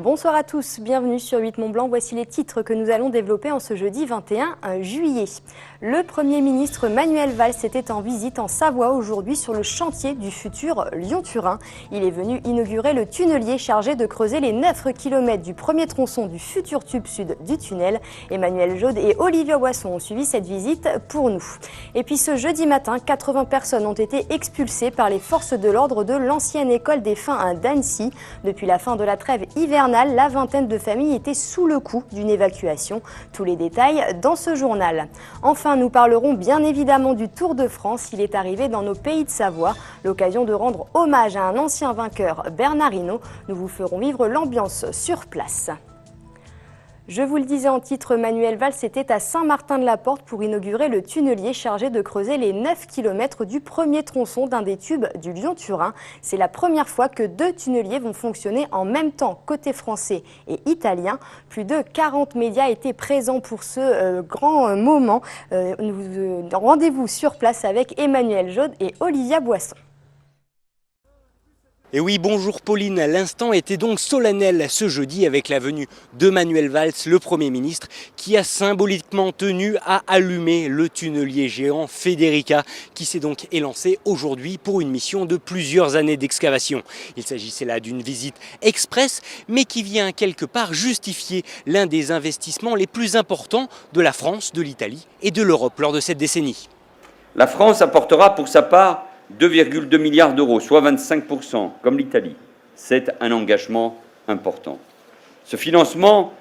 Bonsoir à tous, bienvenue sur 8 Mont-Blanc. Voici les titres que nous allons développer en ce jeudi 21 juillet. Le Premier ministre Manuel Valls était en visite en Savoie aujourd'hui sur le chantier du futur Lyon-Turin. Il est venu inaugurer le tunnelier chargé de creuser les 9 km du premier tronçon du futur tube sud du tunnel. Emmanuel Jaude et Olivia Boisson ont suivi cette visite pour nous. Et puis ce jeudi matin, 80 personnes ont été expulsées par les forces de l'ordre de l'ancienne école des Fins d'Annecy. Depuis la fin de la trêve hivernale, la vingtaine de familles étaient sous le coup d'une évacuation. Tous les détails dans ce journal. Enfin, nous parlerons bien évidemment du Tour de France. Il est arrivé dans nos pays de Savoie. L'occasion de rendre hommage à un ancien vainqueur, Bernard Hinault. Nous vous ferons vivre l'ambiance sur place. Je vous le disais en titre, Manuel Valls était à Saint-Martin-de-la-Porte pour inaugurer le tunnelier chargé de creuser les 9 km du premier tronçon d'un des tubes du Lyon-Turin. C'est la première fois que 2 tunneliers vont fonctionner en même temps côté français et italien. Plus de 40 médias étaient présents pour ce grand moment. Rendez-vous sur place avec Emmanuel Jaude et Olivia Boisson. Et oui, bonjour Pauline, l'instant était donc solennel ce jeudi avec la venue de Manuel Valls, le Premier ministre, qui a symboliquement tenu à allumer le tunnelier géant Federica, qui s'est donc élancé aujourd'hui pour une mission de plusieurs années d'excavation. Il s'agissait là d'une visite express, mais qui vient quelque part justifier l'un des investissements les plus importants de la France, de l'Italie et de l'Europe lors de cette décennie. La France apportera pour sa part 2,2 milliards d'euros, soit 25%, comme l'Italie. C'est un engagement important. Ce financement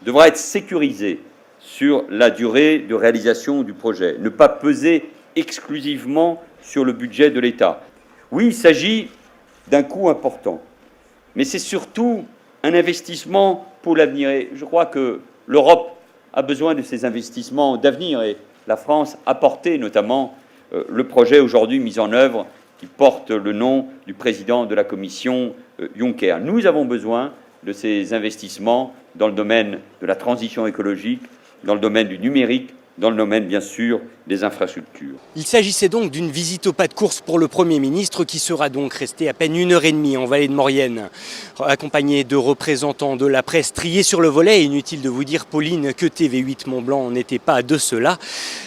devra être sécurisé sur la durée de réalisation du projet, ne pas peser exclusivement sur le budget de l'État. Oui, il s'agit d'un coût important, mais c'est surtout un investissement pour l'avenir. Et je crois que l'Europe a besoin de ces investissements d'avenir et la France a porté notamment le projet aujourd'hui mis en œuvre qui porte le nom du président de la Commission Juncker. Nous avons besoin de ces investissements dans le domaine de la transition écologique, dans le domaine du numérique, dans le domaine, bien sûr, des infrastructures. Il s'agissait donc d'une visite au pas de course pour le Premier ministre qui sera donc resté à peine 1h30 en Vallée de Maurienne. Accompagné de représentants de la presse triés sur le volet, inutile de vous dire, Pauline, que TV8 Mont-Blanc n'était pas de cela.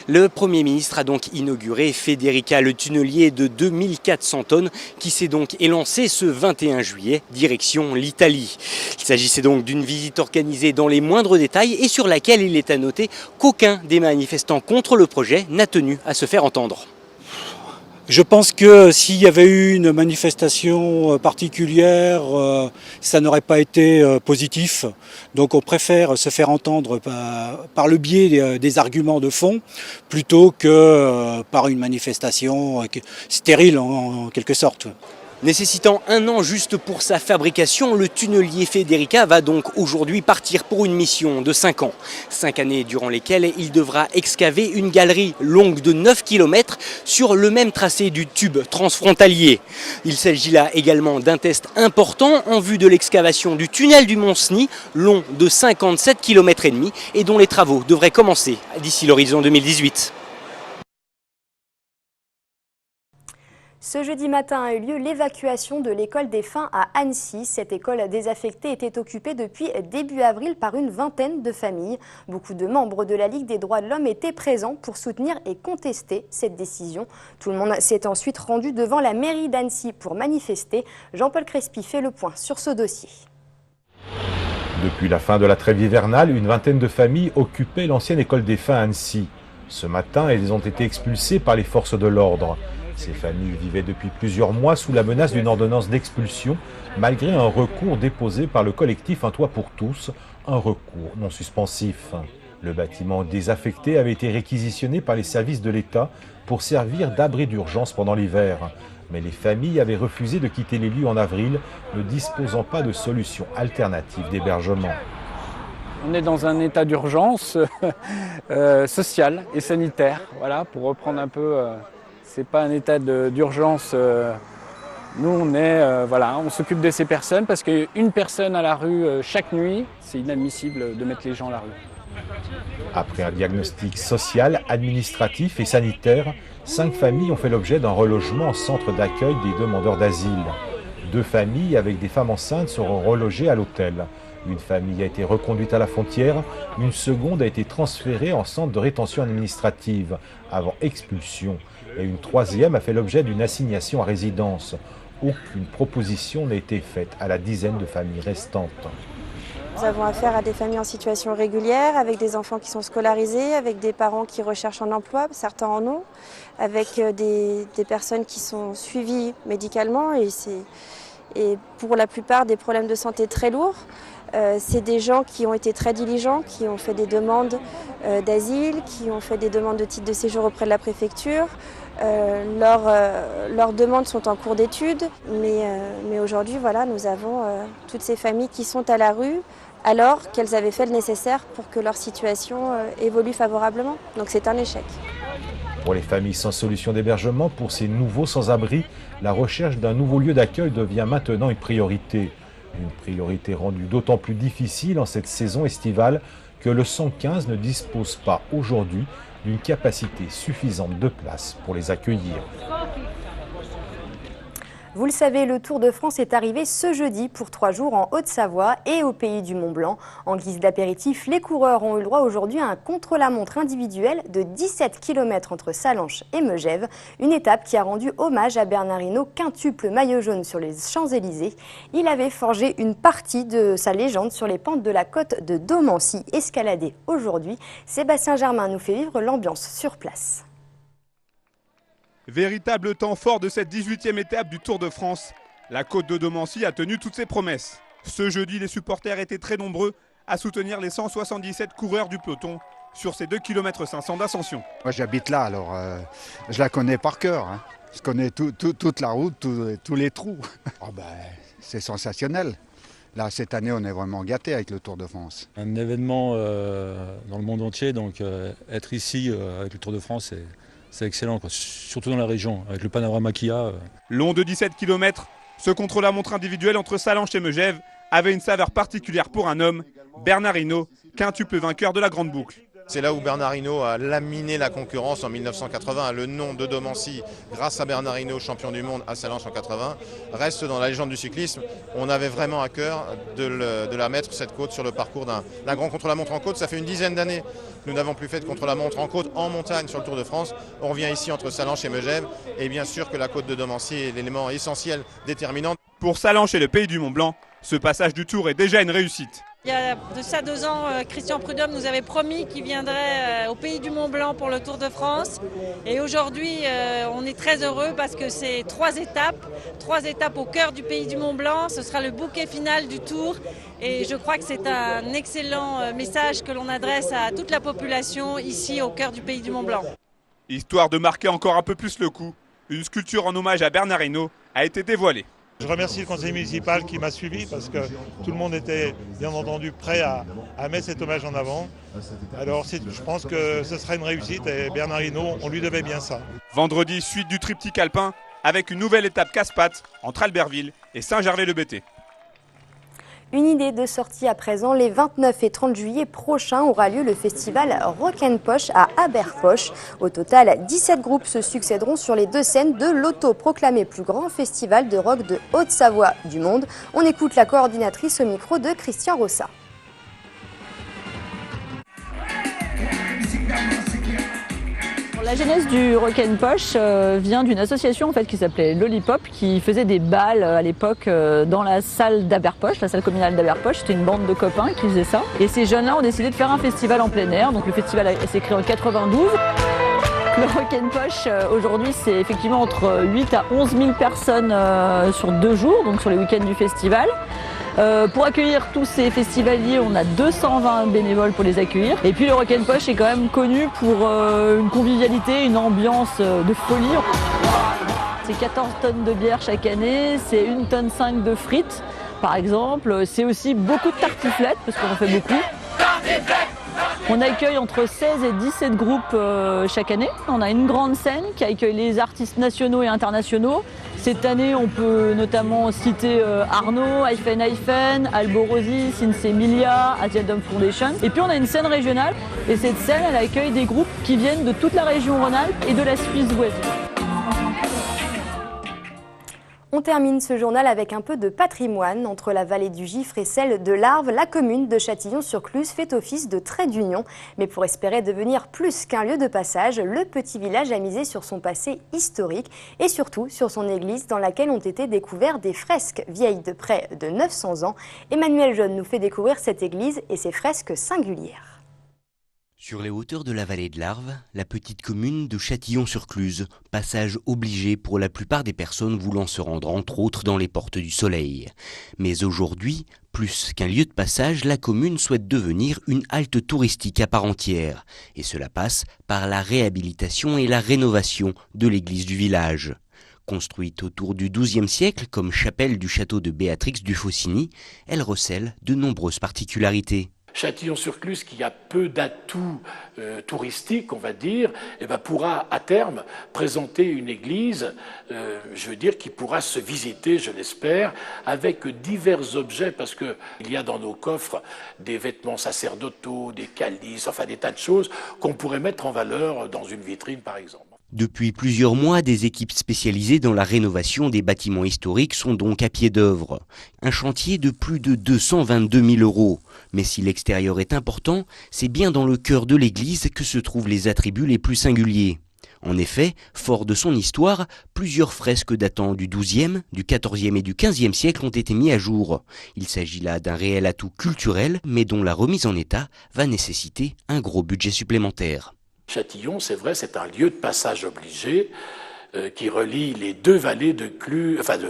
Le Premier ministre a donc inauguré Federica, le tunnelier de 2400 tonnes qui s'est donc élancé ce 21 juillet, direction l'Italie. Il s'agissait donc d'une visite organisée dans les moindres détails et sur laquelle il est à noter qu'aucun des manifestants contre le projet n'a tenu à se faire entendre. Je pense que s'il y avait eu une manifestation particulière, ça n'aurait pas été positif. Donc on préfère se faire entendre par le biais des arguments de fond plutôt que par une manifestation stérile en quelque sorte. Nécessitant 1 an juste pour sa fabrication, le tunnelier Federica va donc aujourd'hui partir pour une mission de 5 ans. 5 années durant lesquelles il devra excaver une galerie longue de 9 km sur le même tracé du tube transfrontalier. Il s'agit là également d'un test important en vue de l'excavation du tunnel du Mont-Cenis, long de 57,5 km et dont les travaux devraient commencer d'ici l'horizon 2018. Ce jeudi matin a eu lieu l'évacuation de l'école des Fins à Annecy. Cette école désaffectée était occupée depuis début avril par une vingtaine de familles. Beaucoup de membres de la Ligue des droits de l'homme étaient présents pour soutenir et contester cette décision. Tout le monde s'est ensuite rendu devant la mairie d'Annecy pour manifester. Jean-Paul Crespi fait le point sur ce dossier. Depuis la fin de la trêve hivernale, une vingtaine de familles occupaient l'ancienne école des Fins à Annecy. Ce matin, elles ont été expulsées par les forces de l'ordre. Ces familles vivaient depuis plusieurs mois sous la menace d'une ordonnance d'expulsion, malgré un recours déposé par le collectif Un Toit pour tous, un recours non suspensif. Le bâtiment désaffecté avait été réquisitionné par les services de l'État pour servir d'abri d'urgence pendant l'hiver. Mais les familles avaient refusé de quitter les lieux en avril, ne disposant pas de solution alternative d'hébergement. On est dans un état d'urgence social et sanitaire, voilà, pour reprendre un peu... C'est pas un état d'urgence. Nous, on s'occupe de ces personnes parce qu'une personne à la rue chaque nuit, c'est inadmissible de mettre les gens à la rue. Après un diagnostic social, administratif et sanitaire, 5 familles ont fait l'objet d'un relogement en centre d'accueil des demandeurs d'asile. 2 familles avec des femmes enceintes seront relogées à l'hôtel. Une famille a été reconduite à la frontière, une seconde a été transférée en centre de rétention administrative avant expulsion et une troisième a fait l'objet d'une assignation à résidence. Aucune proposition n'a été faite à la dizaine de familles restantes. Nous avons affaire à des familles en situation régulière, avec des enfants qui sont scolarisés, avec des parents qui recherchent un emploi, certains en ont, avec des personnes qui sont suivies médicalement et pour la plupart des problèmes de santé très lourds. C'est des gens qui ont été très diligents, qui ont fait des demandes d'asile, qui ont fait des demandes de titre de séjour auprès de la préfecture. Leurs demandes sont en cours d'étude, mais aujourd'hui, voilà, nous avons toutes ces familles qui sont à la rue alors qu'elles avaient fait le nécessaire pour que leur situation évolue favorablement. Donc c'est un échec. Pour les familles sans solution d'hébergement, pour ces nouveaux sans-abri, la recherche d'un nouveau lieu d'accueil devient maintenant une priorité. Une priorité rendue d'autant plus difficile en cette saison estivale que le 115 ne dispose pas aujourd'hui d'une capacité suffisante de place pour les accueillir. Vous le savez, le Tour de France est arrivé ce jeudi pour 3 jours en Haute-Savoie et au pays du Mont-Blanc. En guise d'apéritif, les coureurs ont eu le droit aujourd'hui à un contre-la-montre individuel de 17 km entre Sallanches et Megève. Une étape qui a rendu hommage à Bernard Hinault, quintuple maillot jaune sur les Champs-Élysées. Il avait forgé une partie de sa légende sur les pentes de la côte de Domancy, escaladée aujourd'hui. Sébastien Germain nous fait vivre l'ambiance sur place. Véritable temps fort de cette 18e étape du Tour de France. La côte de Domancy a tenu toutes ses promesses. Ce jeudi, les supporters étaient très nombreux à soutenir les 177 coureurs du peloton sur ces 2,5 km d'ascension. Moi j'habite là, alors je la connais par cœur. Hein. Je connais toute la route, tous les trous. Oh ben, c'est sensationnel. Là, cette année, on est vraiment gâtés avec le Tour de France. Un événement dans le monde entier, donc être ici avec le Tour de France, c'est excellent, quoi. Surtout dans la région, avec le panorama qu'il y a. Long de 17 km, ce contre-la-montre individuel entre Sallanches et Megève avait une saveur particulière pour un homme, Bernard Hinault, quintuple vainqueur de la Grande Boucle. C'est là où Bernard Hinault a laminé la concurrence en 1980. Le nom de Domancy, grâce à Bernard Hinault, champion du monde à Sallanches en 80, reste dans la légende du cyclisme. On avait vraiment à cœur de la mettre, cette côte, sur le parcours d'un grand contre-la-montre en côte. Ça fait une dizaine d'années que nous n'avons plus fait de contre-la-montre en côte, en montagne, sur le Tour de France. On revient ici entre Sallanches et Megève. Et bien sûr que la côte de Domancy est l'élément essentiel, déterminant. Pour Sallanches et le pays du Mont-Blanc, ce passage du Tour est déjà une réussite. Il y a de ça 2 ans, Christian Prudhomme nous avait promis qu'il viendrait au pays du Mont-Blanc pour le Tour de France. Et aujourd'hui, on est très heureux parce que c'est 3 étapes au cœur du pays du Mont-Blanc. Ce sera le bouquet final du Tour. Et je crois que c'est un excellent message que l'on adresse à toute la population ici au cœur du pays du Mont-Blanc. Histoire de marquer encore un peu plus le coup, une sculpture en hommage à Bernard Hinault a été dévoilée. Je remercie le conseil municipal qui m'a suivi parce que tout le monde était bien entendu prêt à mettre cet hommage en avant. Alors je pense que ce sera une réussite et Bernard Hinault, on lui devait bien ça. Vendredi, suite du triptyque alpin avec une nouvelle étape casse-pattes entre Albertville et Saint-Gervais-le-Bété. Une idée de sortie à présent, les 29 et 30 juillet prochains aura lieu le festival Rock & Poche à Aberfoch. Au total, 17 groupes se succéderont sur les 2 scènes de l'auto-proclamé plus grand festival de rock de Haute-Savoie du monde. On écoute la coordinatrice au micro de Christian Rossa. La genèse du Rock & Poche vient d'une association en fait, qui s'appelait Lollipop, qui faisait des balles à l'époque dans la salle d'Aberpoch, la salle communale d'Aberpoch. C'était une bande de copains qui faisaient ça. Et ces jeunes-là ont décidé de faire un festival en plein air. Donc le festival s'est créé en 92. Le Rock & Poche aujourd'hui, c'est effectivement entre 8 à 11 000 personnes sur 2 jours, donc sur les week-ends du festival. Pour accueillir tous ces festivaliers, on a 220 bénévoles pour les accueillir. Et puis le Rock & Poche est quand même connu pour une convivialité, une ambiance de folie. C'est 14 tonnes de bière chaque année, c'est 1,5 tonne de frites par exemple. C'est aussi beaucoup de tartiflettes parce qu'on en fait beaucoup. On accueille entre 16 et 17 groupes chaque année. On a une grande scène qui accueille les artistes nationaux et internationaux. Cette année, on peut notamment citer Arnaud, Hyphen, Alborosi, Sinsemilia, Asia Dome Foundation. Et puis on a une scène régionale et cette scène, elle accueille des groupes qui viennent de toute la région Rhône-Alpes et de la Suisse voisine. On termine ce journal avec un peu de patrimoine. Entre la vallée du Gifre et celle de l'Arve, la commune de Châtillon-sur-Cluse fait office de trait d'union. Mais pour espérer devenir plus qu'un lieu de passage, le petit village a misé sur son passé historique et surtout sur son église dans laquelle ont été découvertes des fresques vieilles de près de 900 ans. Emmanuel Jaune nous fait découvrir cette église et ses fresques singulières. Sur les hauteurs de la vallée de l'Arve, la petite commune de Châtillon-sur-Cluse, passage obligé pour la plupart des personnes voulant se rendre entre autres dans les Portes du Soleil. Mais aujourd'hui, plus qu'un lieu de passage, la commune souhaite devenir une halte touristique à part entière. Et cela passe par la réhabilitation et la rénovation de l'église du village. Construite autour du XIIe siècle comme chapelle du château de Béatrix du Faucigny, elle recèle de nombreuses particularités. Châtillon-sur-Cluse, qui a peu d'atouts touristiques, on va dire, pourra à terme présenter une église, qui pourra se visiter, je l'espère, avec divers objets, parce qu'il y a dans nos coffres des vêtements sacerdotaux, des calices, enfin des tas de choses qu'on pourrait mettre en valeur dans une vitrine, par exemple. Depuis plusieurs mois, des équipes spécialisées dans la rénovation des bâtiments historiques sont donc à pied d'œuvre. Un chantier de plus de 222 000 €. Mais si l'extérieur est important, c'est bien dans le cœur de l'église que se trouvent les attributs les plus singuliers. En effet, fort de son histoire, plusieurs fresques datant du XIIe, du XIVe et du XVe siècle ont été mis à jour. Il s'agit là d'un réel atout culturel, mais dont la remise en état va nécessiter un gros budget supplémentaire. Châtillon, c'est vrai, c'est un lieu de passage obligé qui relie les deux vallées de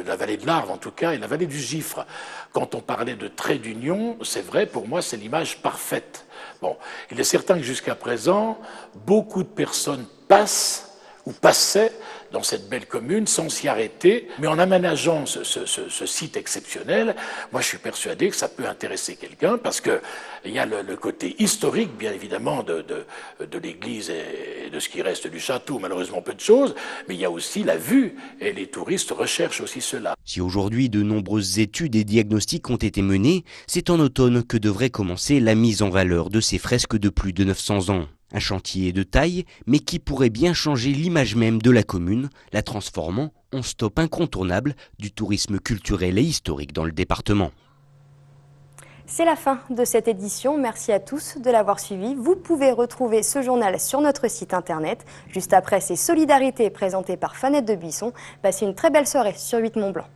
la vallée de l'Arve en tout cas, et la vallée du Gifre. Quand on parlait de trait d'union, c'est vrai, pour moi, c'est l'image parfaite. Bon, il est certain que jusqu'à présent, beaucoup de personnes passent ou passaient dans cette belle commune sans s'y arrêter. Mais en aménageant ce site exceptionnel, moi je suis persuadé que ça peut intéresser quelqu'un parce qu'il y a le côté historique, bien évidemment, de l'église et de ce qui reste du château, malheureusement peu de choses, mais il y a aussi la vue et les touristes recherchent aussi cela. Si aujourd'hui de nombreuses études et diagnostics ont été menés, c'est en automne que devrait commencer la mise en valeur de ces fresques de plus de 900 ans. Un chantier de taille, mais qui pourrait bien changer l'image même de la commune, la transformant en stop incontournable du tourisme culturel et historique dans le département. C'est la fin de cette édition. Merci à tous de l'avoir suivi. Vous pouvez retrouver ce journal sur notre site internet. Juste après, c'est Solidarité présenté par Fanette de Buisson. Passez une très belle soirée sur 8 Mont Blanc.